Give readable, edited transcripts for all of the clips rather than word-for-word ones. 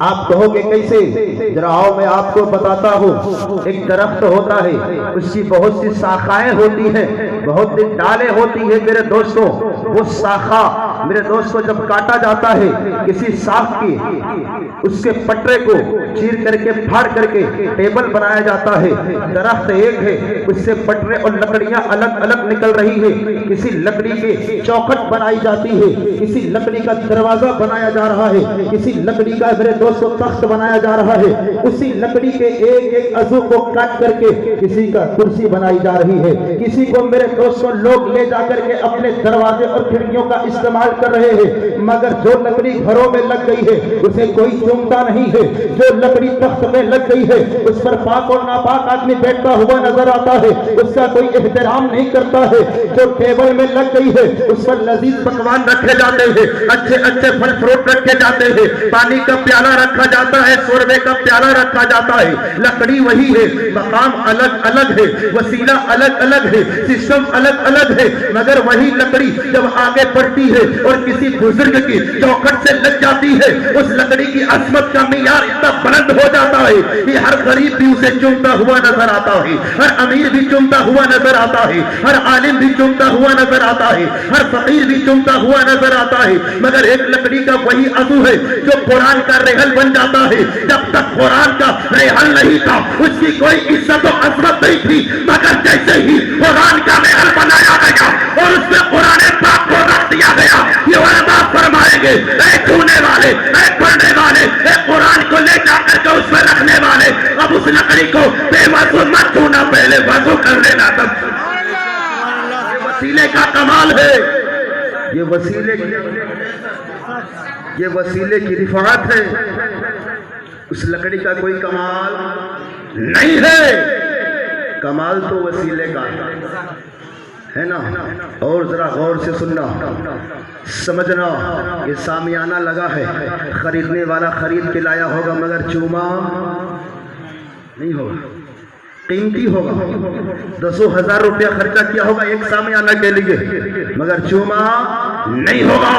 آپ کہو گے کیسے؟ ذرا آؤ میں آپ کو بتاتا ہوں۔ ایک درخت ہوتا ہے، اس کی بہت سی شاخائیں ہوتی ہیں، بہت سی ڈالیں ہوتی ہیں میرے دوستوں۔ وہ شاخہ میرے دوستوں جب کاٹا جاتا ہے کسی شاخ کی، اس کے پٹرے کو چیر کر کے پھاڑ کر کے ٹیبل بنایا جاتا ہے۔ درخت ایک ہے، اس سے پٹرے اور لکڑیاں الگ الگ نکل رہی ہے۔ کسی لکڑی کے چوکھٹ بنائی جاتی ہے، کسی لکڑی کا دروازہ بنایا جا رہا ہے، کسی لکڑی کا میرے دوستوں تخت بنایا جا رہا ہے۔ اسی لکڑی کے ایک ایک عضو کو کاٹ کر کے کسی کا کرسی بنائی جا رہی ہے، کسی کو میرے دوستوں لوگ لے جا کر کے اپنے دروازے اور کھڑکیوں کا استعمال کر رہے ہیں۔ مگر جو لکڑی گھروں میں لگ گئی ہے اسے کوئی چومتا نہیں ہے، جو لکڑی تخت میں لگ گئی ہے اس پر پاک اور ناپاک آدمی بیٹھتا ہوا نظر آتا ہے، اس کا کوئی احترام نہیں کرتا ہے۔ جو ٹیبل میں لگ گئی ہے اس پر لذیذ پکوان رکھے جاتے ہیں، اچھے اچھے پھل فروٹ رکھے جاتے ہیں، پانی کا پیالہ رکھا جاتا ہے، شوربے کا پیالہ رکھا جاتا ہے۔ لکڑی وہی ہے، مقام الگ الگ ہے، وسیلہ الگ الگ ہے، سسٹم الگ الگ ہے، مگر وہی لکڑی جب آگے بڑھتی ہے اور کسی بزرگ کی چوکھٹ سے لگ جاتی ہے، اس لکڑی کی عظمت کا معیار اتنا بلند ہو جاتا ہے کہ ہر غریب بھی اسے چومتا ہوا نظر آتا ہے، ہر امیر بھی چومتا ہوا نظر آتا ہے، ہر عالم بھی چومتا ہوا نظر آتا ہے، ہر فقیر بھی چومتا ہوا نظر آتا ہے۔ مگر ایک لکڑی کا وہی عضو ہے جو قرآن کا ریحل بن جاتا ہے۔ جب تک قرآن کا ریحل نہیں تھا اس کی کوئی عزت و عظمت نہیں تھی، مگر جیسے ہی قرآن کا ریحل بنایا گیا اور اس میں قرآن پاک کو رکھ دیا گیا، یہ علماء فرمائیں گے اے چھونے والے، اے پڑھنے والے، اے قرآن کو لے جا کر کے اس میں رکھنے والے، اب اس لکڑی کو بے وضو مت چھونا، پہلے وضو کر لینا۔ تب یہ وسیلے کا کمال ہے، یہ وسیلے کی رفعت ہے، اس لکڑی کا کوئی کمال نہیں ہے، کمال تو وسیلے کا ہے نا۔ اور ذرا غور سے سننا، سمجھنا، یہ سامیانہ لگا ہے، خریدنے والا خرید کے لایا ہوگا مگر چوما نہیں ہوگا، قیمتی ہوگا، 10,000 روپیہ خرچہ کیا ہوگا ایک سامیانہ کے لیے، مگر چوما نہیں ہوگا۔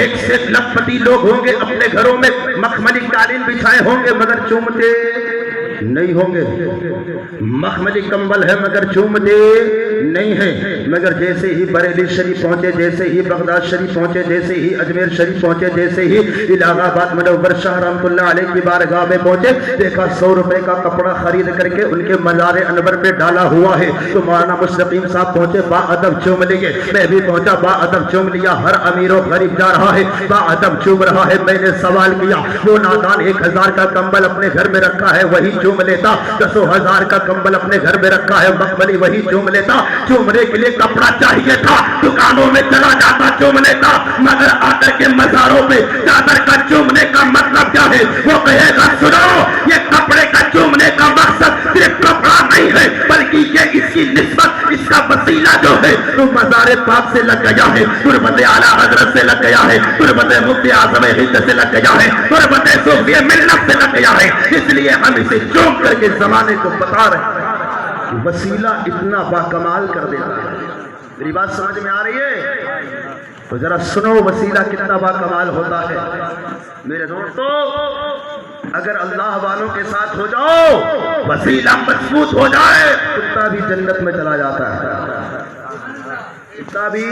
ایک سے لکھپتی لوگ ہوں گے اپنے گھروں میں مخملی قالین بچھائے ہوں گے مگر چومتے نہیں ہوں گے، مخملی کمبل ہے مگر چومتے نہیں ہیں، مگر جیسے ہی بریلی شریف پہنچے، جیسے ہی بغداد شریف پہنچے، جیسے ہی اجمیر شریف پہنچے، جیسے ہی الہ آباد منور شاہ رحمۃ اللہ علیہ کی بارگاہ میں پہنچے، دیکھا 100 روپے کا کپڑا خرید کر کے ان کے مزار انور پہ ڈالا ہوا ہے، تو مولانا مستقیم صاحب پہنچے، با ادب چوم لیے، میں بھی پہنچا، با ادب چوم لیا۔ ہر امیر و غریب جا رہا ہے، با ادب چوم رہا ہے۔ میں نے سوال کیا، وہ نادان 1000 کا کمبل اپنے گھر میں رکھا ہے وہی چوم لیتا، 10,000 کا کمبل اپنے گھر میں رکھا ہے مخملی وہی چوم لیتا، چومنے کے لیے کپڑا چاہیے تھا دکانوں میں چلا جاتا چوم لیتا، مگر آ کر کے مزاروں پہ چادر کا چومنے کا مطلب کیا ہے؟ وہ کہے گا سنو، یہ کپڑے کا چومنے کا مقصد صرف کپڑا نہیں ہے بلکہ یہ اس کی نسبت، اس کا وسیلہ جو ہے وہ مزار پاک سے لگ گیا ہے، تربت اعلیٰ حضرت سے لگ گیا ہے، تربت مفتی اعظم ہند سے لگ گیا ہے، تربت صوفی ملت سے لگ گیا ہے، اس لیے ہم اسے چوم کر کے زمانے کو بتا رہے ہیں۔ وسیلہ اتنا باکمال کر دیتا ہے۔ میری بات سمجھ میں آ رہی ہے؟ تو ذرا سنو وسیلہ کتنا باکمال ہوتا ہے۔ میرے دوستو، اگر اللہ والوں کے ساتھ ہو جاؤ، وسیلہ مضبوط ہو جائے، کتا بھی جنت میں چلا جاتا ہے، کتا بھی۔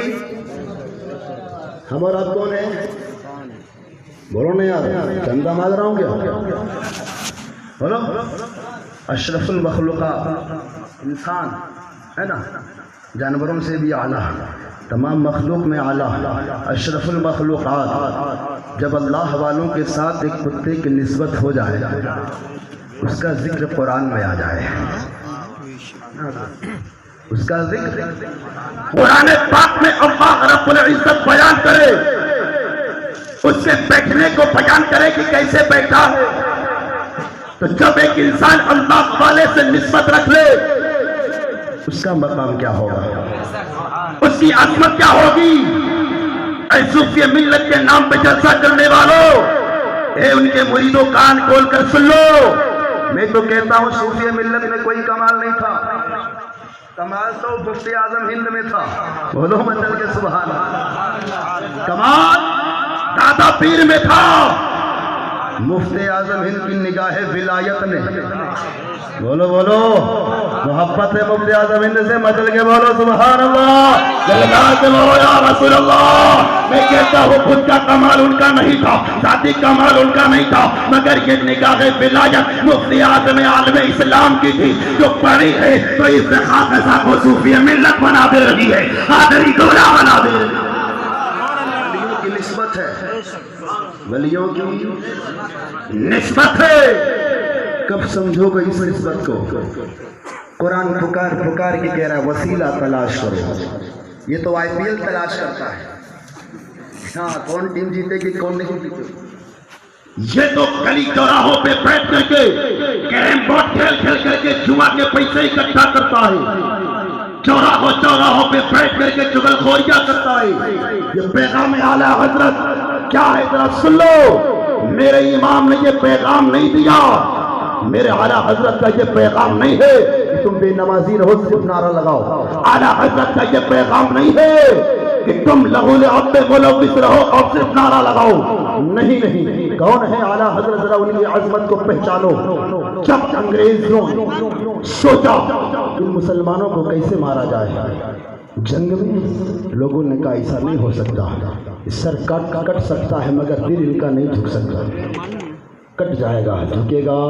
ہم اور آپ کون ہیں؟ بولو نہیں یار، چندہ مانگ رہا ہوں کیا؟ بولو، اشرف المخلوقات انسان ہے نا، جانوروں سے بھی اعلیٰ، تمام مخلوق میں اعلیٰ، اشرف المخلوقات۔ جب اللہ والوں کے ساتھ ایک کتے کی نسبت ہو جائے، اس کا ذکر قرآن میں آ جائے، اس کا ذکر قرآن پاک میں اللہ رب العزت بیان کرے، اس کے بیٹھنے کو بیان کرے کہ کیسے بیٹھا ہے، تو جب ایک انسان اللہ والے سے نسبت رکھ لے اس کا مقام کیا ہوگا، اس کی عظمت کیا ہوگی۔ اے صوفی ملت کے نام پہ جلسہ کرنے والوں، اے ان کے مریدوں، کان کھول کر سن لو، میں تو کہتا ہوں صوفی ملت میں کوئی کمال نہیں تھا، کمال تو مفتی اعظم ہند میں تھا، بولو مچل کے سبحان اللہ۔ کمال دادا پیر میں تھا، مفتی اعظم ہند کی نگاہ ولایت نے، بولو بولو، محبت ہے مفتی اعظم ہند سے، مچل کے بولو سبحان اللہ، جلال سے بولو یا رسول اللہ۔ میں کہتا ہوں خود کا کمال ان کا نہیں تھا، ذاتی کمال ان کا نہیں تھا، مگر یہ نگاہ ولایت مفتی اعظم عالم اسلام کی تھی، جو پڑھی ہے تو اس خاصہ کو صوفی ملت بنا دے رہی ہے، آدری گولا بنا دے رہی ہے۔ ولیوں کی نسبت ہے، ولیوں کی نسبت ہے، کب سمجھو گے اس نسبت کو؟ قرآن پکار پکار کے کہہ رہا ہے وسیلہ تلاش کرو، یہ تو آئی پی ایل تلاش کرتا ہے، ہاں کون ٹیم جیتے گی کون نہیں جیتے گی، یہ تو گلی چوراہوں پہ بیٹھ کر کے کیرم بورڈ کھیل کھیل کر کے جمعہ کے پیسے اکٹھا کرتا ہے، چوراہوں پہ بیٹھ کر کے چغل خوریاں کرتا ہے۔ یہ پیغام اعلیٰ حضرت کیا ہے ذرا سن لو، میرے امام نے یہ پیغام نہیں دیا، میرے اعلیٰ حضرت کا یہ پیغام نہیں ہے کہ تم بے نمازی رہو صرف نعرہ لگاؤ، اعلیٰ حضرت کا یہ پیغام نہیں ہے کہ تم لہو لعب ملوث رہو اور صرف نعرہ لگاؤ، نہیں نہیں، کون ہے اعلیٰ حضرت؟ ذرا ان کی عظمت کو پہچانو۔ جب انگریزوں سوچا ان مسلمانوں کو کیسے مارا جائے، جنگ میں لوگوں نے کہا ایسا نہیں ہو سکتا، سر کٹ سکتا ہے مگر دل ان کا نہیں جھک سکتا، کٹ جائے گا، جھکے گا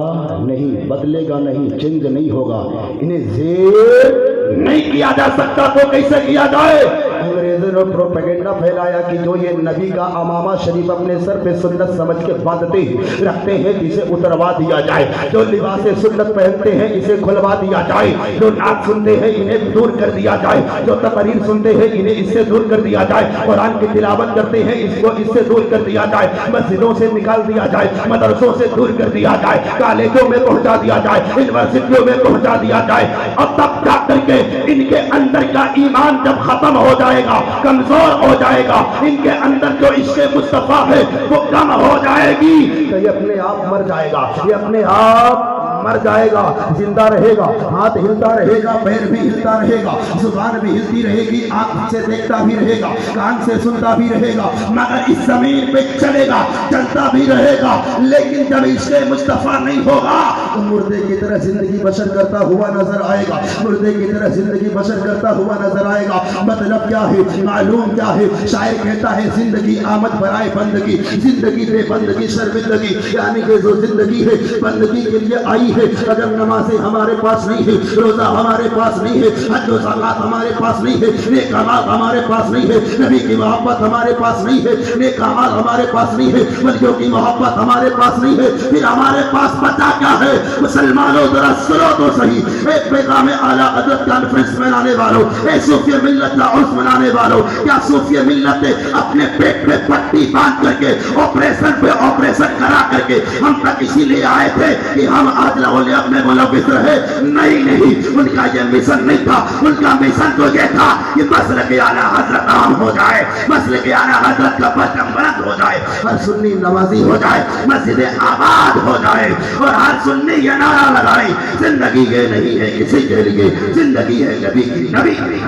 نہیں، بدلے گا نہیں، چینج نہیں ہوگا، انہیں زیر نہیں کیا جا سکتا تو کیسے کیا جائے؟ انگریزوں نے پروپیگنڈا پھیلایا کہ جو یہ نبی کا امامہ شریف اپنے سر پہ سنت سمجھ کے باندھتے رکھتے ہیں اسے اتروا دیا جائے، جو لباس سنت پہنتے ہیں اسے کھلوا دیا جائے، جو نعت سنتے ہیں انہیں دور کر دیا جائے، جو تقریر سنتے ہیں انہیں اس سے دور کر دیا جائے، قرآن کی تلاوت کرتے ہیں اس کو اس سے دور کر دیا جائے، مسجدوں سے نکال دیا جائے، مدرسوں سے دور کر دیا جائے، کالجوں میں پہنچا دیا جائے، یونیورسٹیوں میں پہنچا دیا جائے، اور تب جا کر کے ان کے اندر کا ایمان جب ختم ہو جائے گا، کمزور ہو جائے گا، ان کے اندر جو عشق مصطفیٰ ہے وہ کم ہو جائے گی، تو یہ اپنے آپ مر جائے گا، یہ اپنے آپ مر جائے گا، زندہ رہے گا، ہاتھ ہلتا رہے گا، پیر بھی ہلتا رہے گا، زبان بھی ہلتی رہے گی، آنکھ سے دیکھتا بھی رہے گا، کان سے سنتا بھی رہے گا، مگر اس زمین پہ چلے گا، چلتا بھی رہے گا، لیکن جب عشق مصطفیٰ نہیں ہوگا تو مردے کی طرح زندگی بسر کرتا ہوا نظر آئے گا، مردے کی طرح زندگی بسر کرتا ہوا نظر آئے گا۔ مطلب کیا ہے، معلوم کیا ہے؟ شاعر کہتا ہے زندگی آمد برائے بندگی، زندگی بے بندگی شرمندگی، یعنی کہ جو زندگی ہے بندگی کے لیے آئی ہے، اگر نمازیں ہمارے پاس نہیں ہے، روزہ ہمارے پاس نہیں ہے، حج و زکات ہمارے پاس نہیں ہے، نیک اعمال ہمارے پاس نہیں ہے، نبی کی محبت ہمارے پاس نہیں ہے، نیک اعمال ہمارے پاس نہیں ہے، ولیوں کی محبت ہمارے پاس نہیں ہے، پھر ہمارے پاس بچا کیا ہے؟ مسلمانوں ذرا سنو تو صحیح، ایک پیغام اعلیٰ حضرت کانفرنس منانے والوں، اے صوفی ملت کا عرس منانے والوں، کیا صوفی ملت اپنے پیٹ پہ پٹی باندھ کر کے آپریشن پہ آپریشن کرا کر کے ہم تک اسی لیے آئے تھے کہ ہم آج لہولیات میں ملوث رہے؟ نہیں، ان کا یہ مشن نہیں تھا، ان کا مشن تو یہ تھا کہ مسلک اعلیٰ حضرت عام ہو جائے، مسلک اعلیٰ حضرت کا پرچم بلند ہو جائے، ہر سنی نمازی ہو جائے، مسجد آباد ہو جائے، اور ہر سنی یہ نعرہ لگائے زندگی یہ نہیں ہے کسی کے لیے، زندگی ہے نبی کی، نبی کی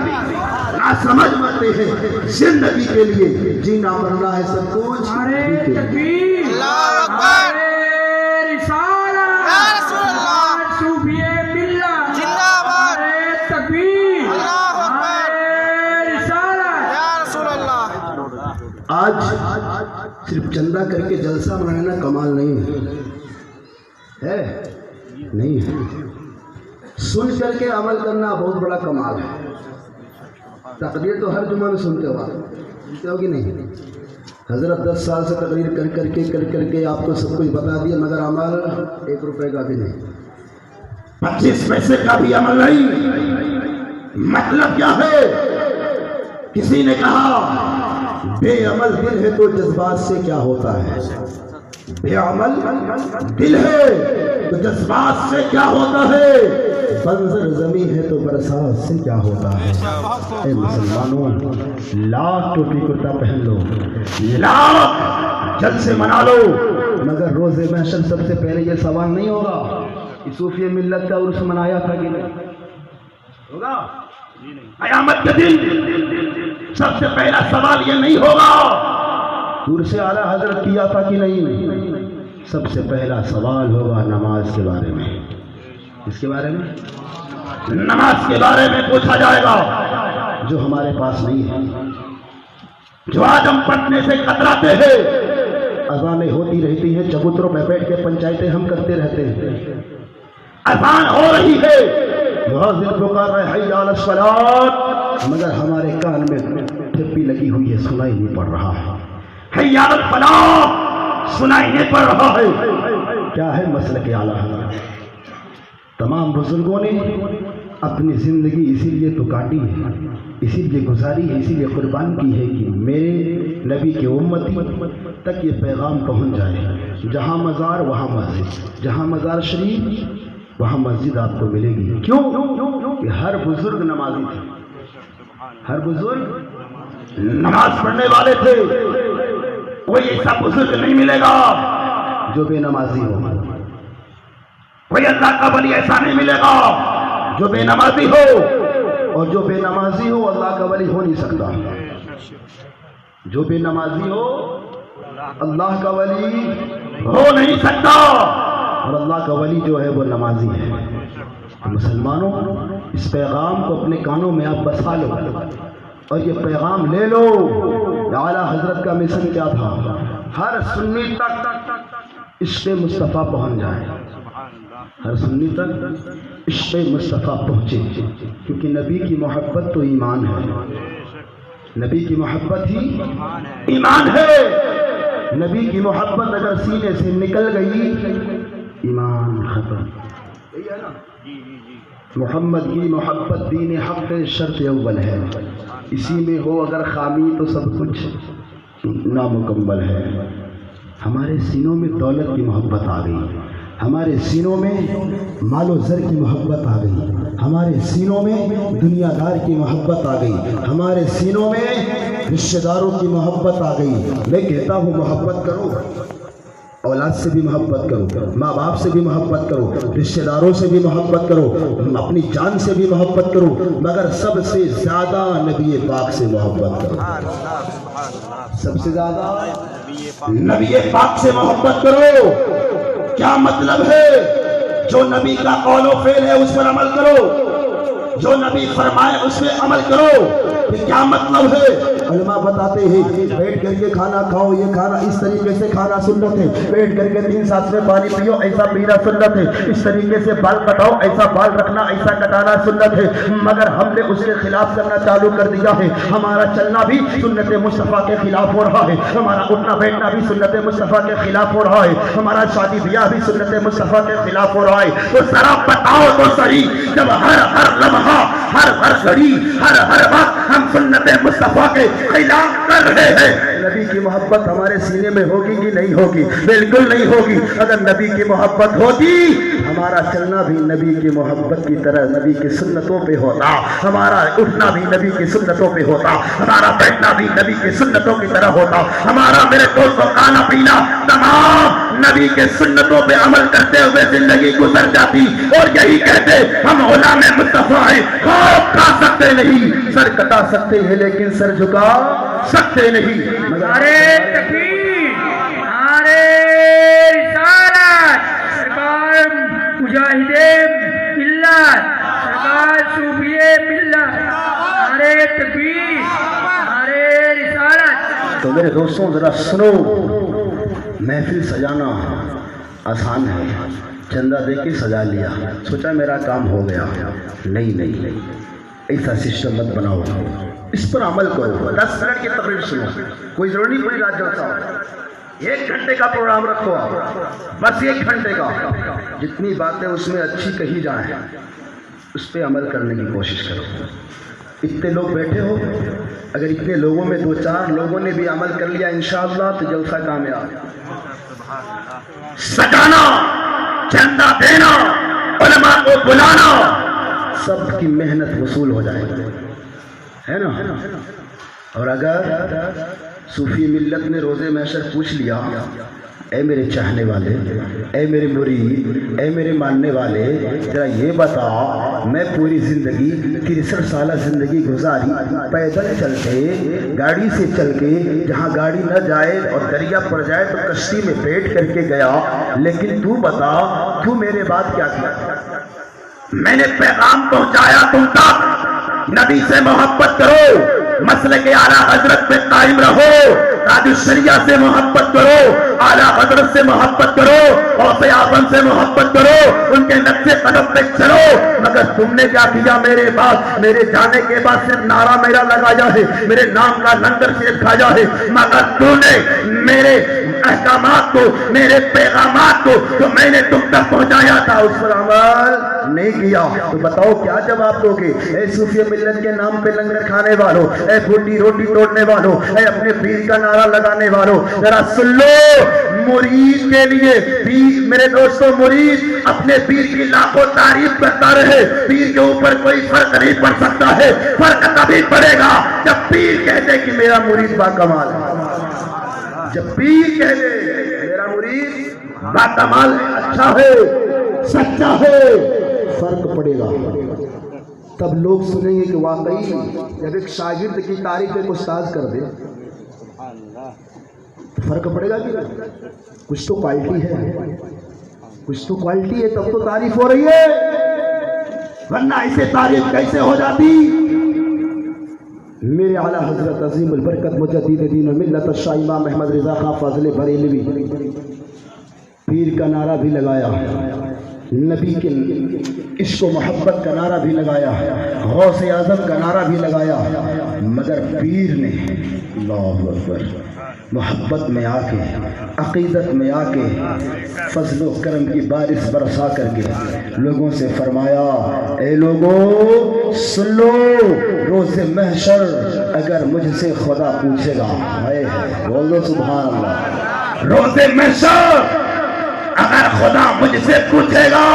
سمجھ مانتے ہیں زندگی کے لیے جینا مرنا ہے سب کچھ۔ نعرہ تکبیر، اللہ اکبر، نعرہ رسالت، یا رسول اللہ، صوفی ملت، زندہ باد، نعرہ تکبیر، اللہ اکبر، نعرہ رسالت۔ یا رسول اللہ۔ آج صرف چندہ کر کے جلسہ منانا کمال نہیں ہے، نہیں ہے، سن کر کے عمل کرنا بہت بڑا کمال ہے۔ تقریر تو ہر جمعہ میں سنتے ہو کہ نہیں؟ حضرت 10 سال سے تقریر کر کے آپ کو سب کچھ بتا دیا، مگر عمل 1 روپے کا بھی نہیں، 25 پیسے کا بھی عمل نہیں۔ مطلب کیا ہے؟ کسی نے کہا بے عمل دل ہے تو جذبات سے کیا ہوتا ہے؟ بے عمل دل ہے تو جذبات سے کیا ہوتا ہے؟ بنظر زمین ہے تو برسات سے کیا ہوتا ہے؟ اے مسلمانوں، لاکھ ٹوپی کرتا پہن لو، لاکھ جلسے منا لو، مگر روز محشر سب سے پہلے یہ سوال نہیں ہوگا کہ صوفی ملت کا عرس منایا تھا کہ نہیں؟ ہوگا؟ قیامت کے دن سب سے پہلا سوال یہ نہیں ہوگا عرس اعلیٰ حضرت کیا تھا کہ نہیں؟ سب سے پہلا سوال ہوگا نماز کے بارے میں. اس کے بارے میں نماز کے بارے میں پوچھا جائے گا جو ہمارے پاس نہیں ہے, جو آج ہم پڑھنے سے کتراتے ہیں. اذانیں ہوتی رہتی ہیں, چبوتروں پہ بیٹھ کے پنچایتیں ہم کرتے رہتے ہیں. اذان ہو رہی ہے, مؤذن پکار رہا ہے حی علی الصلاۃ, مگر ہمارے کان میں ٹھپی لگی ہوئی ہے, سنائی نہیں پڑ رہا ہے. حی علی الفلاح سنائی نہیں پڑ رہا ہے. کیا ہے مسلک اعلیٰ حضرت؟ تمام بزرگوں نے اپنی زندگی اسی لیے تو کاٹی ہے, اسی لیے گزاری ہے, اسی لیے قربان کی ہے کہ میرے نبی کے امتی تک یہ پیغام پہنچ جائے. جہاں مزار وہاں مسجد, جہاں مزار شریف وہاں مسجد آپ کو ملے گی. کیوں کہ ہر بزرگ نمازی تھے, ہر بزرگ نماز پڑھنے والے تھے. کوئی ایسا بزرگ نہیں ملے گا جو بے نمازی ہو, کوئی اللہ کا ولی ایسا نہیں ملے گا جو بے نمازی ہو, اور جو بے نمازی ہو اللہ کا ولی ہو نہیں سکتا. جو بے نمازی ہو اللہ کا ولی ہو نہیں سکتا, اور اللہ کا ولی جو ہے وہ نمازی ہے. مسلمانوں, اس پیغام کو اپنے کانوں میں آپ بسا لو اور یہ پیغام لے لو. اعلیٰ حضرت کا مشن کیا تھا؟ ہر سنی تک عشق مصطفیٰ پہنچ جائے, ہر سنی تک عشق مصطفیٰ پہنچے, کیونکہ نبی کی محبت تو ایمان ہے, نبی کی محبت ہی ایمان ہے. نبی کی محبت اگر سینے سے نکل گئی ایمان ختم. محمد کی محبت دین حق شرط اول ہے, اسی میں ہو اگر خامی تو سب کچھ نامکمل ہے. ہمارے سینوں میں دولت کی محبت آ گئی, ہمارے سینوں میں مال و زر کی محبت آ گئی, ہمارے سینوں میں دنیا دار کی محبت آ گئی, ہمارے سینوں میں رشتہ داروں کی محبت آ گئی. میں کہتا ہوں محبت کرو, اولاد سے بھی محبت کرو, ماں باپ سے بھی محبت کرو, رشتہ داروں سے بھی محبت کرو, اپنی جان سے بھی محبت کرو, مگر سب سے زیادہ نبی پاک سے محبت کرو. سب سے زیادہ نبی پاک سے محبت کرو. کیا مطلب ہے؟ جو نبی کا قول و فعل ہے اس پر عمل کرو, جو نبی فرمائے اس پہ عمل کرو. کیا مطلب ہے؟ علماء بتاتے ہیں بیٹھ کر کے کھانا کھاؤ, یہ کھانا اس طریقے سے کھانا سنت ہے, بیٹھ کر کے 3 سانس میں پانی پیو ایسا پینا سنت ہے, اس طریقے سے بال کٹاؤ ایسا بال رکھنا ایسا کٹانا سنت ہے. مگر ہم نے اس کے خلاف کرنا چالو کر دیا ہے. ہمارا چلنا بھی سنت مصطفیٰ کے خلاف ہو رہا ہے, ہمارا اٹھنا بیٹھنا بھی سنت مصطفیٰ کے خلاف ہو رہا ہے, ہمارا شادی بیاہ بھی سنت مصطفیٰ کے خلاف ہو رہا ہے. تو ذرا بتاؤ تو صحیح, جب ہر لمحہ ہر گھڑی ہر وقت ہم سنت مصطفیٰ کے خلاف کر رہے ہیں, نبی کی محبت ہمارے سینے میں ہوگی کہ نہیں ہوگی؟ بالکل نہیں ہوگی. اگر نبی کی محبت ہوتی ہمارا چلنا بھی نبی کی محبت کی طرح نبی کی سنتوں پہ ہوتا, ہمارا اٹھنا بھی نبی کی سنتوں پہ ہوتا, ہمارا بیٹھنا بھی نبی کی سنتوں کی طرح ہوتا, ہمارا میرے دوستوں کھانا پینا تمام نبی کے سنتوں پہ عمل کرتے ہوئے زندگی گزر جاتی. اور یہی کہتے ہم غلام مصطفیٰ ہیں, خوف کھا سکتے نہیں, سر کٹا سکتے ہیں لیکن سر جھکا سکتے نہیں. نعرے تکبیر, نعرے رسالت, سرکار مجاہد ملت, سرکار صوفی ملت, نعرے تکبیر, نعرے رسالت. تو میرے دوستوں ذرا سنو, محفل سجانا آسان ہے, چندہ دے کے سجا لیا, سوچا میرا کام ہو گیا. نہیں, ایسا سسٹم مت بناؤ, اس پر عمل کرو. 10 منٹ کی تقریر سنو, کوئی ضروری نہیں پوری رات جلسہ ہو, 1 گھنٹے کا پروگرام رکھو آپ, بس 1 گھنٹے کا. جتنی باتیں اس میں اچھی کہی جائیں اس پہ عمل کرنے کی کوشش کرو. اتنے لوگ بیٹھے ہو, اگر اتنے لوگوں میں 2-4 لوگوں نے بھی عمل کر لیا انشاءاللہ تو جلسہ کامیاب. سجانا, چندہ دینا, علماء کو بلانا, سب کی محنت وصول ہو جائے گی, ہے نا. اور اگر صوفی ملت نے روزے محشر پوچھ لیا اے میرے چاہنے والے، اے میرے مرید، اے میرے ماننے والے، ذرا یہ بتا، میں پوری زندگی 63 سالہ زندگی گزاری پیدل چل کے، گاڑی سے چل کے، جہاں گاڑی نہ جائے اور دریا پڑ جائے تو کشتی میں بیٹھ کر کے گیا، لیکن تو بتا تو میرے بعد کیا کیا؟ میں نے پیغام پہنچایا تم تک، نبی سے محبت کرو، مسلک اعلیٰ حضرت پہ قائم رہو، تاج الشریعہ سے محبت کرو، اعلیٰ حضرت سے محبت کرو، غوث اعظم سے محبت کرو، ان کے نقش قدم پہ چلو، مگر تم نے کیا کیا؟ میرے بعد، میرے جانے کے بعد صرف نعرہ میرا لگایا ہے، میرے نام کا لنگر صرف کھایا ہے، مگر تم نے میرے احکامات کو، میرے پیغامات کو جو میں نے تم تک پہنچایا تھا اس پر عمل نہیں کیا۔ تو بتاؤ کیا جواب دو گے؟ اے صوفی ملت کے نام پہ لنگر کھانے والوں، اے بھوٹی روٹی توڑنے والوں، اے اپنے پیر کا نعرہ لگانے والوں، ذرا سن لو، مرید کے لیے پیر، میرے دوستو، مرید اپنے پیر کی لاکھوں تعریف کرتا رہے، پیر کے اوپر کوئی فرق نہیں پڑ سکتا ہے، فرق تبھی پڑے گا جب پیر کہتے کہ میرا مرید با کمال ہے، جب پیر کہہ دے میرا مرید با کمال ہے، اچھا ہے، سچا ہے، فرق پڑے گا، تب لوگ سنیں گے کہ واقعی جب ایک شاگرد کی تعریف ایک استاد کر دے فرق پڑے گا کہ کچھ تو کوالٹی ہے، کچھ تو کوالٹی ہے، تب تو تعریف ہو رہی ہے، ورنہ ایسے تعریف کیسے ہو جاتی؟ میرے اعلیٰ حضرت عظیم البرکت مجدد دین و ملت الشاہ امام احمد رضا خان فاضل بریلوی پیر کا نعرہ بھی لگایا، نبی کے عشق و محبت کا نعرہ بھی لگایا، غوث اعظم کا نعرہ بھی لگایا، مگر پیر نے اللہ اکبر محبت میں آ کے، عقیدت میں آ کے، فضل و کرم کی بارش برسا کر کے لوگوں سے فرمایا، اے لوگوں سن لو، روز محشر اگر مجھ سے خدا پوچھے گا، بولو سبحان اللہ، روز محشر اگر خدا مجھ سے پوچھے گا،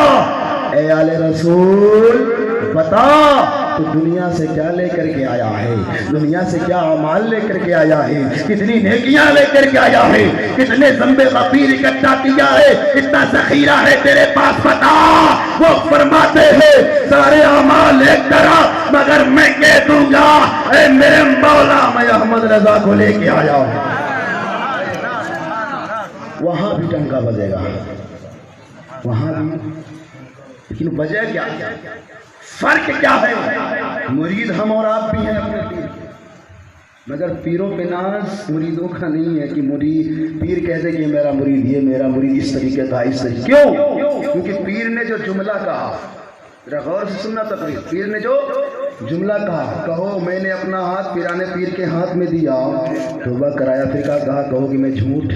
اے آل رسول بتا تو دنیا سے کیا لے کر کے آیا ہے، دنیا سے کیا اعمال لے کر کے آیا ہے، کتنی نیکیاں لے کر کے آیا ہے، کتنے ذنب غفیر اکٹھا کیا ہے، کتنا ذخیرہ ہے تیرے پاس بتا۔ وہ فرماتے ہیں سارے اعمال لے کر آ، مگر میں کہہ دوں گا اے میرے مولا میں احمد رضا کو لے کے آیا ہوں، وہاں بھی ٹنکا بجے گا، وہاں بھی، لیکن وجہ کیا، فرق کیا ہے؟ مرید ہم اور آپ بھی ہیں اپنے پیر، مگر پیروں پہ ناز مریدوں کا نہیں ہے کہ مرید پیر کہتے کہ میرا مرید یہ، میرا مرید اس طریقے کا، اس طریقے، کیوں؟ کیونکہ پیر نے جو جملہ کہا، ذرا غور سے سننا تقریر، پیر نے جو جملہ کہا، کہو میں نے اپنا ہاتھ پیرانے پیر کے ہاتھ میں دیا، توبہ کرایا، پھر کہا کہو کہ میں جھوٹ،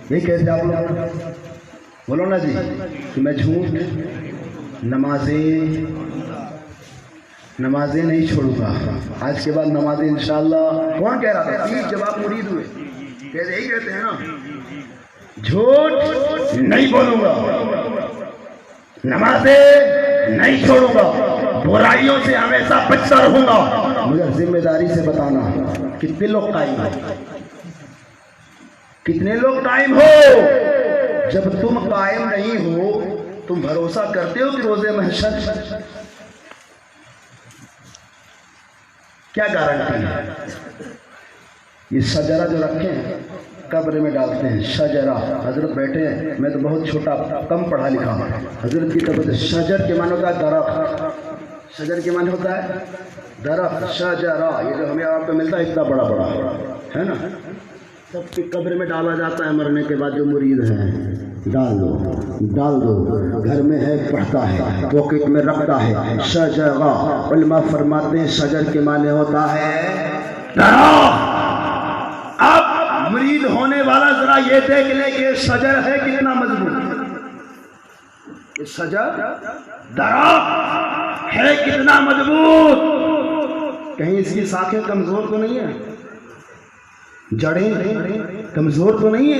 یہ کہتے آپ لوگ بولو نا جی کہ میں جھوٹ، نمازیں نہیں چھوڑوں گا، آج کے بعد نمازیں انشاءاللہ، کون کہہ رہا تھا؟ پیر جب آپ مرید ہوئے کہتے ہی کہتے ہیں نا، جھوٹ نہیں بولوں گا، نمازیں نہیں چھوڑوں گا، برائیوں سے ہمیشہ بچتا رہوں گا، مگر ذمہ داری سے بتانا کتنے لوگ قائم ہو، کتنے لوگ قائم ہو؟ جب تم قائم نہیں ہو تم بھروسہ کرتے ہو کہ روز محشر کیا گارنٹی ہے؟ یہ شجرہ جو رکھے ہیں قبر میں ڈالتے ہیں، شجرہ، حضرت بیٹھے ہیں، میں تو بہت چھوٹا کم پڑھا لکھا ہوں، حضرت کی طرف سے شجر کے معنی ہوتا ہے درخت، شجر کے معنی ہوتا ہے درخت، شجرہ، یہ جو ہمیں آپ کو ملتا ہے اتنا بڑا بڑا ہے نا، سب کی قبر میں ڈالا جاتا ہے، مرنے کے بعد جو مرید ہیں ڈال دو، گھر میں ہے پڑھتا ہے، پاکٹ میں رکھتا ہے، شجرہ، علماء فرماتے ہیں شجر کے معنی ہوتا ہے درخت۔ اب مرید ہونے والا ذرا یہ دیکھ لے کہ شجر ہے کتنا مضبوط، یہ شجر درخت ہے کتنا مضبوط، کہیں اس کی شاخیں کمزور تو نہیں ہے، جڑیں کمزور تو نہیں ہے،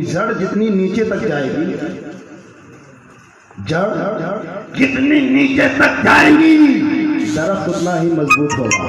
جڑ جتنی نیچے تک جائے گی، جڑ جتنی نیچے تک جائے گی درخت اتنا ہی مضبوط ہوگا،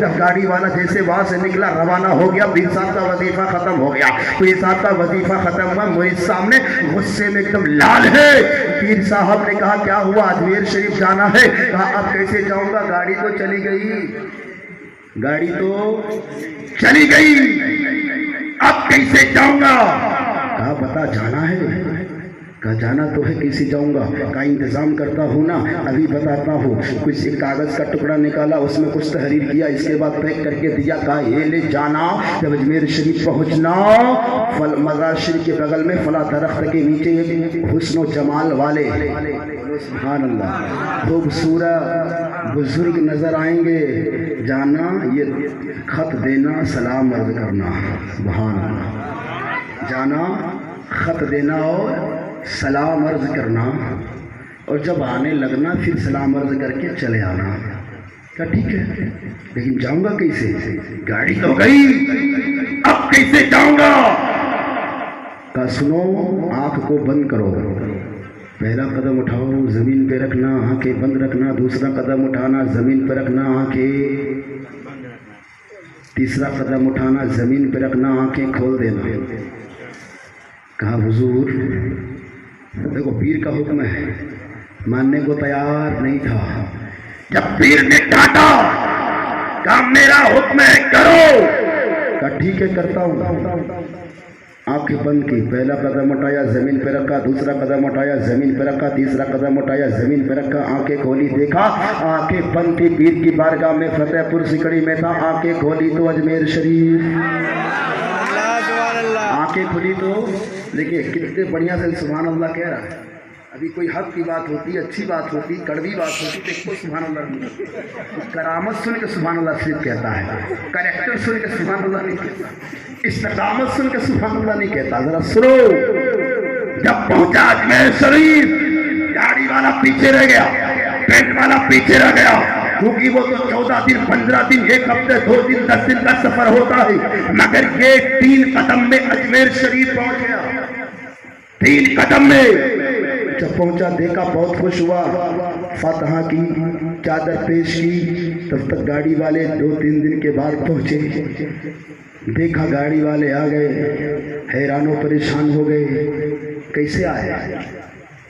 جب گاڑی والا جیسے وہاں سے نکلا روانہ ہو گیا، پیر صاحب کا وظیفہ ختم ہو گیا۔ پیر صاحب کا وظیفہ ختم ہوا، میرے سامنے غصے میں ایک دم لال ہے۔ پیر صاحب نے کہا کیا ہوا؟ اجمیر شریف جانا ہے۔ کہا اب کیسے جاؤں گا؟ گاڑی تو چلی گئی، گاڑی تو چلی گئی، اب کیسے جاؤں گا؟ کہا بتا جانا ہے؟ کہا جانا تو ہے، کیسے جاؤں گا؟ کہا انتظام کرتا ہوں نا، ابھی بتاتا ہوں۔ کچھ ایک کاغذ کا ٹکڑا نکالا، اس میں کچھ تحریر کیا، اس کے بعد پیک کر کے دیا۔ کہا یہ لے جانا، جب اجمیر شریف پہنچنا مزار شریف کے بغل میں فلاں درخت کے نیچے حسن و جمال والے، سبحان اللہ، خوبصورت بزرگ نظر آئیں گے، جانا، یہ خط دینا، سلام عرض کرنا، سبحان اللہ، جانا، خط دینا اور سلام عرض کرنا، اور جب آنے لگنا پھر سلام عرض کر کے چلے آنا۔ کہا ٹھیک ہے، لیکن جاؤں گا کیسے؟ گاڑی تو گئی، اب کیسے جاؤں گا؟ کہا سنو، آنکھ کو بند کرو، پہلا قدم اٹھاؤ، زمین پہ رکھنا، آنکھیں بند رکھنا، دوسرا قدم اٹھانا، زمین پہ رکھنا، آنکھیں، تیسرا قدم اٹھانا، زمین پہ رکھنا، آنکھیں کھول دینا۔ کہا حضور دیکھو پیر کا حکم ہے، ماننے کو تیار نہیں تھا۔ جب پیر نے ڈانٹا، کہا میرا حکم ہے کرو۔ کہا ٹھیک ہے کرتا ہوں۔ آنکھیں بند کی، پہلا قدم اٹھایا، زمین پہ رکھا، دوسرا قدم اٹھایا، زمین پہ رکھا، تیسرا قدم اٹھایا، زمین پہ رکھا، آنکھیں کھولی، دیکھا آنکھیں بند تھی، پیر کی بارگاہ میں فتح پور سکڑی میں تھا، آنکھیں کھولی تو اجمیر شریف، آنکھیں کھلی تو دیکھیے کتنے بڑھیا سے سبحان اللہ کہہ رہا ہے۔ ابھی کوئی حق کی بات ہوتی، اچھی بات ہوتی، کڑوی بات ہوتی تو ایک کو سبحان اللہ نہیں کہتا، کرامت سن کے سبحان اللہ صرف کہتا ہے، کریکٹر سن کے سبحان اللہ نہیں کہتا، استقامت سن کے سبحان اللہ نہیں کہتا۔ ذرا سنو، جب پہنچا اجمیر شریف، گاڑی والا پیچھے رہ گیا، ٹرین والا پیچھے رہ گیا، کیونکہ وہ تو 14 دن 15 دن 1 ہفتے 2 دن 10 دن کا سفر ہوتا ہے، مگر یہ 3 قدم میں اجمیر شریف پہنچ گیا، 3 قدم میں جب پہنچا، دیکھا بہت خوش ہوا، فاتحہ کی، چادر پیش کی، تب تک گاڑی والے 2-3 دن کے بعد پہنچے، دیکھا گاڑی والے آ گئے، حیران و پریشان ہو گئے، کیسے آئے؟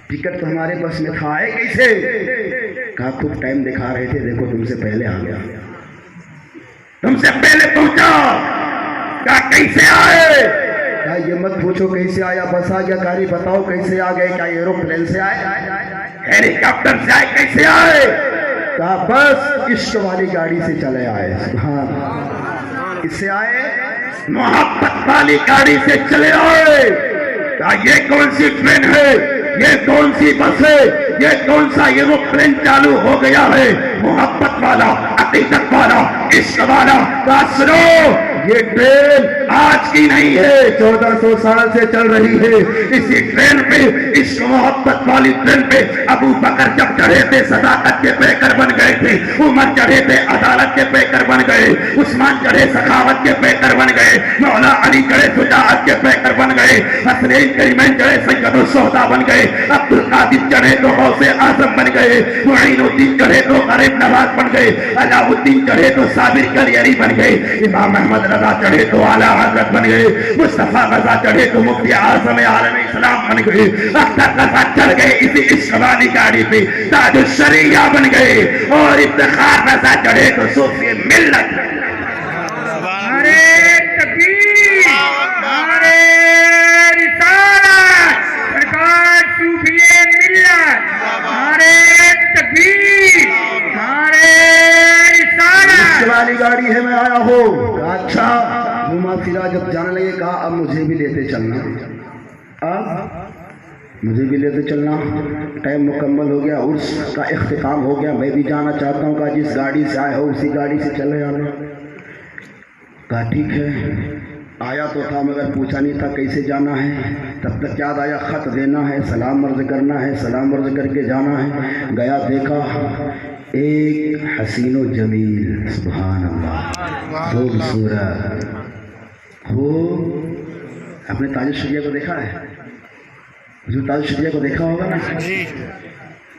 ٹکٹ تو ہمارے بس میں تھا، آئے کیسے؟ کہا خود ٹائم دکھا رہے تھے، دیکھو تم سے پہلے آ گیا، تم سے پہلے پہنچا۔ کہا کیسے آئے؟ کہا یہ مت پوچھو کیسے آیا، بس آ گیا، گاڑی بتاؤ کیسے آ گئے؟ کیا ایروپلین سے آئے، ہیلی کاپٹر سے آئے، کیسے آئے؟ کہا بس عشق والی گاڑی سے چلے آئے، سبحان، کس سے آئے؟ محبت والی گاڑی سے چلے آئے۔ کہا یہ کون سی ٹرین ہے، یہ کون سی بس ہے، یہ کون سا ایروپلین چالو ہو گیا ہے؟ محبت والا، عقیدت والا، عشق والا۔ کہا سنو، یہ ٹرین آج کی نہیں ہے، 1400 سال سے چل رہی ہے۔ اسی ٹرین پہ، اس محبت والی ٹرین پہ ابو بکر جب چڑھے تھے صداقت کے پیکر بن گئے تھے، عمر چڑھے تھے عدالت کے پیکر بن گئے، عثمان چڑھے سخاوت کے پیکر بن گئے، مولا علی چڑھے شجاعت کے پیکر بن گئے، حسنین کریمین چڑھے سید الشہداء بن گئے، عبد القادر چڑھے تو غوث اعظم بن گئے، معین الدین چڑھے تو غریب نواز بن گئے، علاء الدین چڑھے تو صابر کلیری بن گئے، امام احمد رضا چڑھے تو اعلیٰ حضرت بن گئے، مصطفیٰ رضا چڑھے تو مفتی اعظم عالم اسلام بن گئے، اختر رضا چڑھ گئے اسی عشق والی گاڑی پہ تاج الشریعہ بن گئے، اور افتخار رضا چڑھے تو صوفی ملت۔ نعرہ تکبیر، نعرہ رسالت، سرکار صوفی ملت، نعرہ تکبیر، نعرہ رسالت۔ والی گاڑی ہے، میں آیا ہوں۔ اچھا، گھوما پھرا جب جانے لگے، کہا اب مجھے بھی لیتے چلنا، اب مجھے بھی لیتے چلنا، ٹائم مکمل ہو گیا، عرس کا اختتام ہو گیا، میں بھی جانا چاہتا ہوں۔ کہا جس گاڑی سے آئے ہو اسی گاڑی سے چلے آنا۔ کہا ٹھیک ہے، آیا تو تھا مگر پوچھا نہیں تھا کیسے جانا ہے، تب تک یاد آیا خط دینا ہے، سلام عرض کرنا ہے، سلام عرض کر کے جانا ہے۔ گیا دیکھا ایک حسین و جمیل، سبحان اللہ، خوبصورت، وہ آپ نے تاج الشریعہ کو دیکھا ہے؟ جو تاج الشریعہ کو دیکھا ہوگا نا،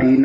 3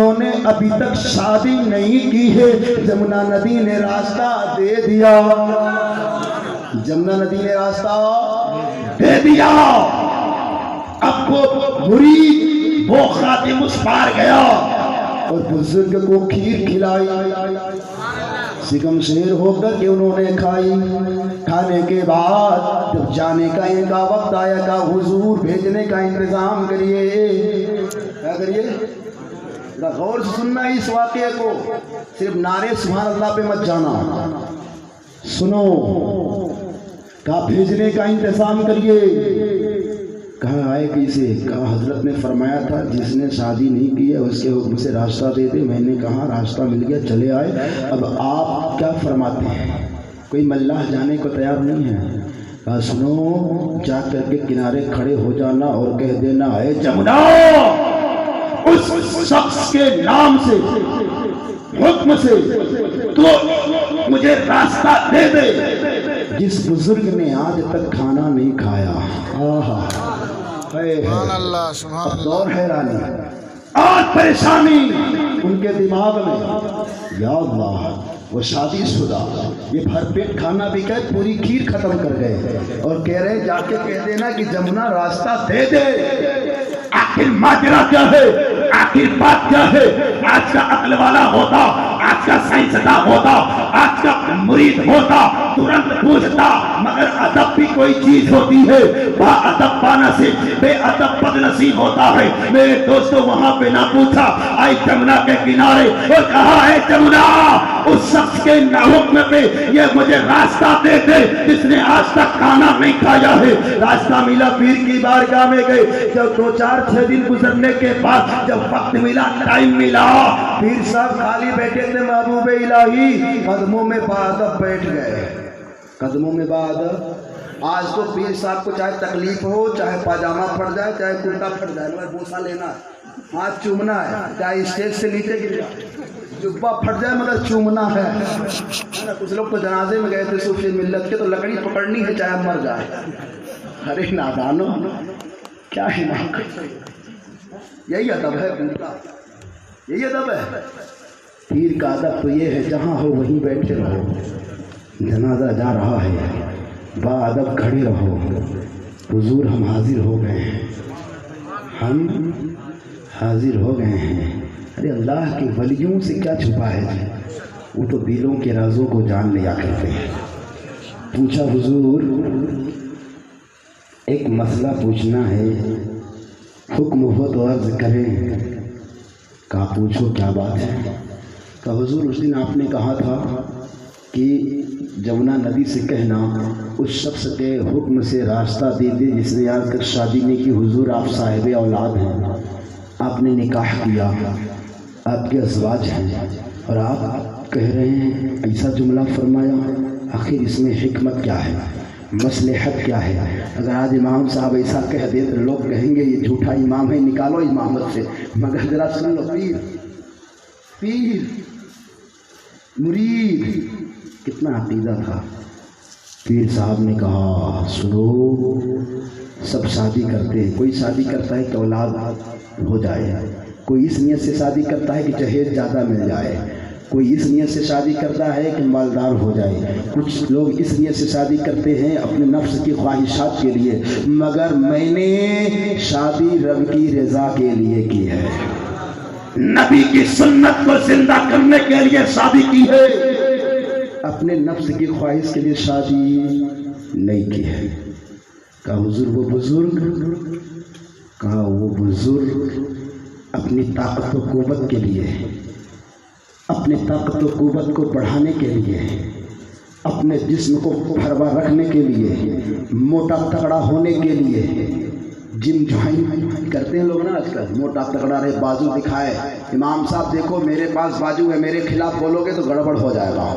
جنہوں نے ابھی تک شادی نہیں کی ہے جمنا ندی نے راستہ دے دیا، جمنا ندی نے راستہ دے دیا۔ اب وہ مرید وہ خاتم اس پار گیا اور بزرگ کو کھیر کھلائی، سکم شیر ہو کر کے انہوں نے کھائی۔ کھانے کے بعد جب جانے کا ان کا وقت آیا، کہ حضور بھیجنے کا انتظام کریے، کیا کریے؟ غور سے سننا اس واقعے کو، صرف نعرے سبحان اللہ پہ مت جانا، سنو۔ کہا بھیجنے کا انتظام کریے۔ کہا آئے کیسے؟ کہا حضرت نے فرمایا تھا جس نے شادی نہیں کی ہے اس کے حکم سے راستہ دے دے۔ میں نے کہا راستہ مل گیا، چلے آئے۔ اب آپ کیا فرماتے ہیں؟ کوئی ملاح جانے کو تیار نہیں ہے۔ کہا سنو، جا کر کے کنارے کھڑے ہو جانا اور کہہ دینا اے جمنا، اس شخص کے نام سے حکم سے تو مجھے راستہ دے دے جس بزرگ نے آج تک کھانا نہیں کھایا۔ سبحان اللہ، سبحان اللہ۔ دور حیرانی آج پریشانی ان کے دماغ میں، یا اللہ وہ شادی شدہ یہ بھر پیٹ کھانا بھی کہ پوری کھیر ختم کر گئے اور کہہ رہے جا کے کہہ دینا کہ جمنا راستہ دے دے۔ آخر ماجرا کیا ہے؟ آخر بات کیا ہے؟ آج کا عقل والا ہوتا، آج کا سائنسداں ہوتا، آج کا مرید ہوتا ترنت پوچھتا، مگر ادب بھی کوئی چیز ہوتی ہے، با ادب بانصیب، بے ادب بد نصیب ہوتا ہے۔ میرے دوستو وہاں پہ نہ پوچھا، آئی جمنا کے کنارے اور کہا ہے جمنا، اس شخص کے حکم پہ یہ مجھے راستہ دے دے جس نے آج تک کھانا نہیں کھایا ہے۔ راستہ ملا، پیر کی بارگاہ میں گئے۔ جب 2-4-6 دن گزرنے کے بعد جب وقت ملا، ٹائم ملا، پیر صاحب خالی بیٹھے تھے، محبوب الہی قدموں میں بادب بیٹھ گئے، قدموں میں بادب۔ آج تو پیر صاحب کو چاہے تکلیف ہو، چاہے پاجامہ پھٹ جائے، چاہے کرتا پھٹ جائے، مگر بوسا لینا ہے، ہاتھ چومنا ہے، چاہے اسٹیج سے نیچے گر جائے، جبہ پھٹ جائے مگر چومنا ہے۔ کچھ لوگ تو جنازے میں گئے تھے صوفی ملت کے، تو لکڑی پکڑنی ہے چاہے مر جائے۔ ارے نادانو، کیا ہے یہی ادب ہے پیر کا، یہی ادب ہے پیر کا۔ ادب تو یہ ہے جہاں ہو وہیں بیٹھے رہو، جنازہ جا رہا ہے با ادب کھڑے رہو۔ حضور ہم حاضر ہو گئے ہیں، ہم حاضر ہو گئے ہیں۔ ارے اللہ کے ولیوں سے کیا چھپا ہے جی، وہ تو دلوں کے رازوں کو جان لیا کرتے ہیں۔ پوچھا حضور ایک مسئلہ پوچھنا ہے، حکم ہو تو عرض کریں۔ کہا پوچھو کیا بات ہے؟ کہ حضور اس دن آپ نے کہا تھا کہ جمنا ندی سے کہنا اس شخص کے حکم سے راستہ دے دے جس نے آج تک شادی نہیں کی۔ حضور آپ صاحب اولاد ہیں، آپ نے نکاح کیا، آپ کے ازواج ہیں، اور آپ کہہ رہے ہیں ایسا جملہ فرمایا، آخر اس میں حکمت کیا ہے، مصلحت کیا ہے؟ اگر آج امام صاحب ایسا کہہ دے تو لوگ کہیں گے یہ جھوٹا امام ہے، نکالو امامت سے۔ مگر ذرا سن لو، پیر مرید کتنا عقیدہ تھا۔ پیر صاحب نے کہا سنو، سب شادی کرتے ہیں، کوئی شادی کرتا ہے کہ اولاد ہو جائے، کوئی اس نیت سے شادی کرتا ہے کہ جہیز زیادہ مل جائے، کوئی اس نیت سے شادی کرتا ہے کہ مالدار ہو جائے، کچھ لوگ اس نیت سے شادی کرتے ہیں اپنے نفس کی خواہشات کے لیے، مگر میں نے شادی رب کی رضا کے لیے کی ہے، نبی کی سنت کو زندہ کرنے کے لیے شادی کی ہے، اپنے نفس کی خواہش کے لیے شادی نہیں کی ہے۔ کہا حضور وہ بزرگ، کہا وہ بزرگ اپنی طاقت و قوت کے لیے، اپنے طاقت و قوت کو بڑھانے کے لیے، اپنے جسم کو بھروا رکھنے کے لیے، موٹا تگڑا ہونے کے لیے جم جوائن کرتے ہیں لوگ نا آج کل، موٹا تگڑا رہے، بازو دکھائے، امام صاحب دیکھو میرے پاس بازو ہے، میرے خلاف بولو گے تو گڑبڑ ہو جائے گا۔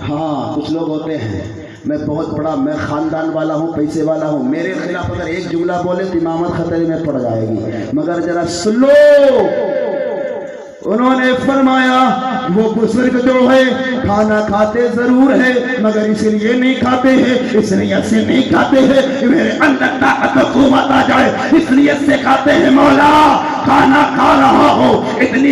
ہاں کچھ لوگ ہوتے ہیں، میں بہت بڑا، میں خاندان والا ہوں، پیسے والا ہوں، میرے خلاف اگر ایک جملہ بولے تو امامت خطرے میں پڑ جائے گی۔ مگر ذرا سن لو، انہوں نے فرمایا وہ بزرگ جو ہے کھانا کھاتے ضرور ہے، مگر اس لیے نہیں کھاتے ہیں، اس نیت سے نہیں کھاتے ہیں کہ میرے اندر طاقت و قوت آ جائے، اس نیت سے کھاتے ہیں مولا کھانا کھا رہا ہو، اتنی